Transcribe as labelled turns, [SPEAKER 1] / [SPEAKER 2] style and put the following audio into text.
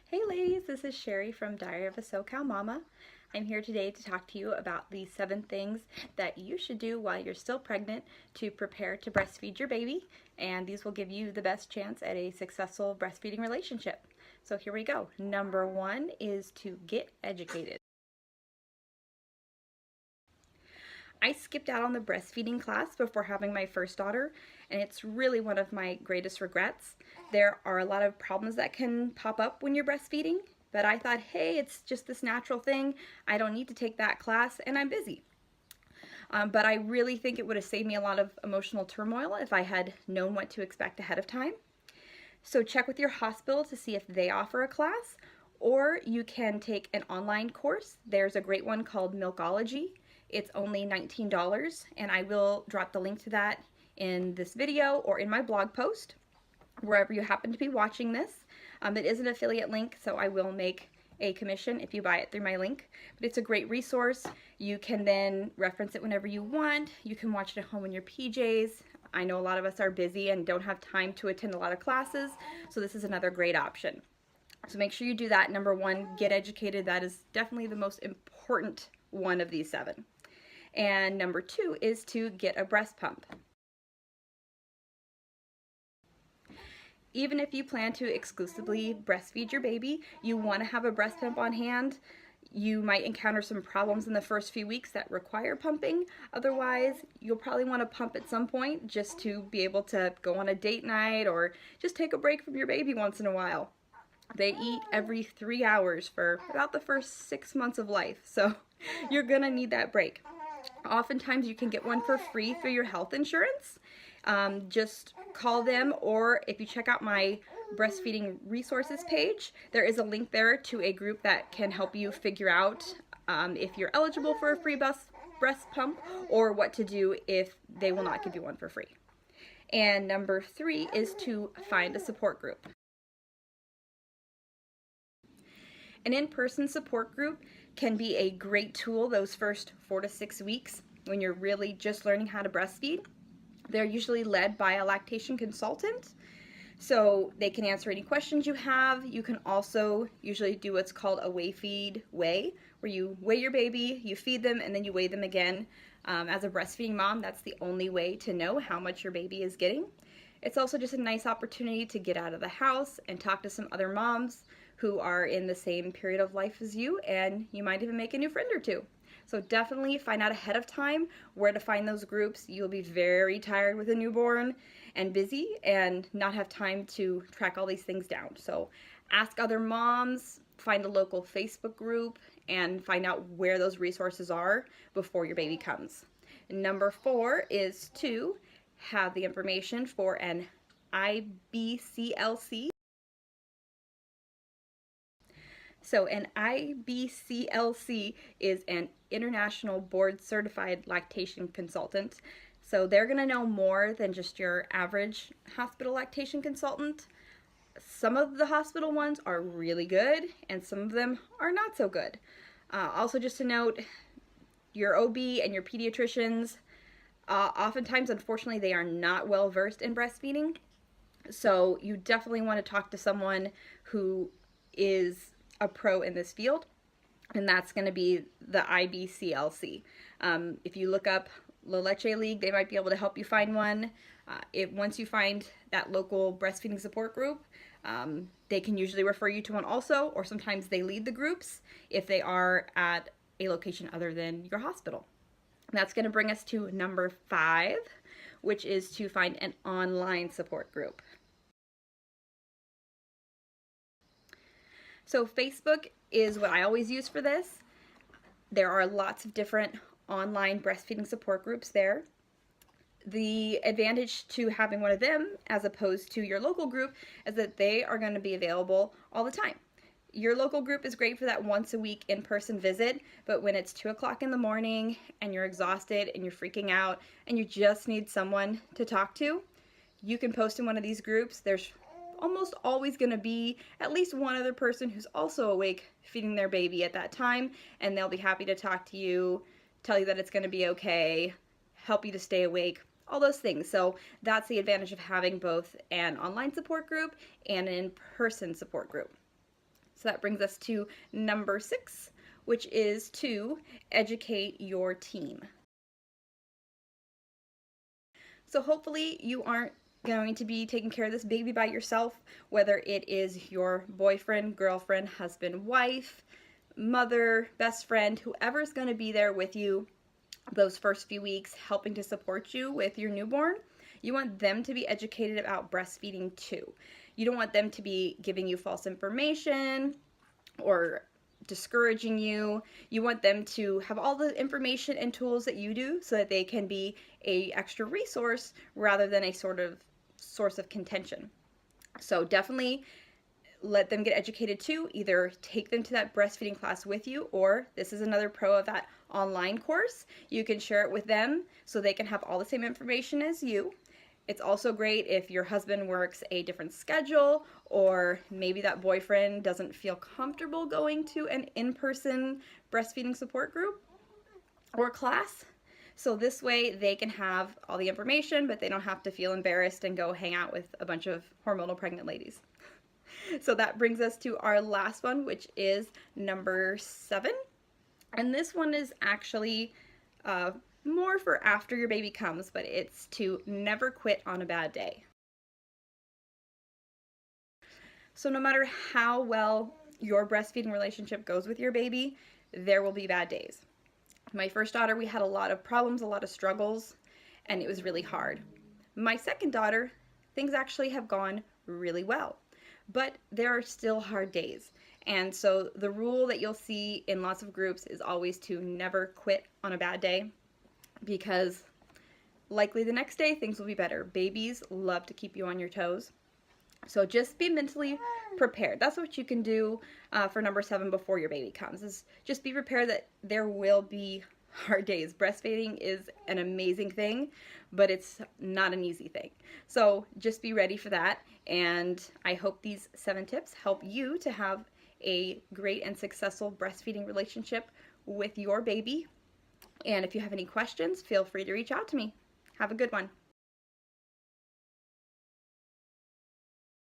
[SPEAKER 1] Hey ladies, this is Sherry from Diary of a SoCal Mama. I'm here today to talk to you about the 7 things that you should do while you're still pregnant to prepare to breastfeed your baby, and these will give you the best chance at a successful breastfeeding relationship. So here we go. Number 1 is to get educated. I skipped out on the breastfeeding class before having my first daughter, and it's really one of my greatest regrets. There are a lot of problems that can pop up when you're breastfeeding, but I thought, hey, it's just this natural thing. I don't need to take that class, and I'm busy. But I really think it would have saved me a lot of emotional turmoil if I had known what to expect ahead of time. So check with your hospital to see if they offer a class, or you can take an online course. There's a great one called Milkology. It's only $19, and I will drop the link to that in this video or in my blog post, wherever you happen to be watching this. It is an affiliate link, so I will make a commission if you buy it through my link. But it's a great resource. You can then reference it whenever you want. You can watch it at home in your PJs. I know a lot of us are busy and don't have time to attend a lot of classes, so this is another great option. So make sure you do that. Number 1, get educated. That is definitely the most important one of these 7. And number 2 is to get a breast pump. Even if you plan to exclusively breastfeed your baby, you want to have a breast pump on hand. You might encounter some problems in the first few weeks that require pumping. Otherwise, you'll probably want to pump at some point just to be able to go on a date night or just take a break from your baby once in a while. They eat every 3 hours for about the first 6 months of life, so you're gonna need that break. Oftentimes you can get one for free through your health insurance. Just call them, or if you check out my breastfeeding resources page, there is a link there to a group that can help you figure out if you're eligible for a free breast pump or what to do if they will not give you one for free. And number 3 is to find a support group. An in-person support group can be a great tool those first 4 to 6 weeks when you're really just learning how to breastfeed. They're usually led by a lactation consultant, so they can answer any questions you have. You can also usually do what's called a weigh-feed weigh, where you weigh your baby, you feed them, and then you weigh them again. As a breastfeeding mom, that's the only way to know how much your baby is getting. It's also just a nice opportunity to get out of the house and talk to some other moms who are in the same period of life as you, and you might even make a new friend or two. So definitely find out ahead of time where to find those groups. You'll be very tired with a newborn and busy and not have time to track all these things down. So ask other moms, find a local Facebook group, and find out where those resources are before your baby comes. And number 4 is to have the information for an IBCLC. So an IBCLC is an International Board Certified Lactation Consultant. So they're going to know more than just your average hospital lactation consultant. Some of the hospital ones are really good, and some of them are not so good. Also, just to note, your OB and your pediatricians, oftentimes, unfortunately, they are not well versed in breastfeeding. So you definitely want to talk to someone who is a pro in this field, and that's going to be the IBCLC. If you look up La Leche League, they might be able to help you find one. Once you find that local breastfeeding support group, they can usually refer you to one also, or sometimes they lead the groups if they are at a location other than your hospital. And that's going to bring us to number 5, which is to find an online support group. So Facebook is what I always use for this. There are lots of different online breastfeeding support groups there. The advantage to having one of them as opposed to your local group is that they are going to be available all the time. Your local group is great for that once a week in-person visit, but when it's 2 o'clock in the morning and you're exhausted and you're freaking out and you just need someone to talk to, you can post in one of these groups. There's almost always going to be at least one other person who's also awake feeding their baby at that time, and they'll be happy to talk to you, tell you that it's going to be okay, help you to stay awake, all those things. So that's the advantage of having both an online support group and an in-person support group. So that brings us to number 6, which is to educate your team. So hopefully you aren't going to be taking care of this baby by yourself, whether it is your boyfriend, girlfriend, husband, wife, mother, best friend, whoever's going to be there with you those first few weeks helping to support you with your newborn. You want them to be educated about breastfeeding too. You don't want them to be giving you false information or discouraging you. You want them to have all the information and tools that you do so that they can be a extra resource rather than a sort of source of contention. So definitely let them get educated too. Either take them to that breastfeeding class with you, or this is another pro of that online course. You can share it with them so they can have all the same information as you. It's also great if your husband works a different schedule, or maybe that boyfriend doesn't feel comfortable going to an in-person breastfeeding support group or class. So this way they can have all the information, but they don't have to feel embarrassed and go hang out with a bunch of hormonal pregnant ladies. So that brings us to our last one, which is number 7. And this one is actually more for after your baby comes, but it's to never quit on a bad day. So no matter how well your breastfeeding relationship goes with your baby, there will be bad days. My first daughter, we had a lot of problems, a lot of struggles, and it was really hard. My second daughter, things actually have gone really well, but there are still hard days. And so the rule that you'll see in lots of groups is always to never quit on a bad day, because likely the next day things will be better. Babies love to keep you on your toes. So just be mentally prepared. That's what you can do for number 7 before your baby comes, is just be prepared that there will be hard days. Breastfeeding is an amazing thing, but it's not an easy thing. So just be ready for that. And I hope these 7 tips help you to have a great and successful breastfeeding relationship with your baby. And if you have any questions, feel free to reach out to me. Have a good one.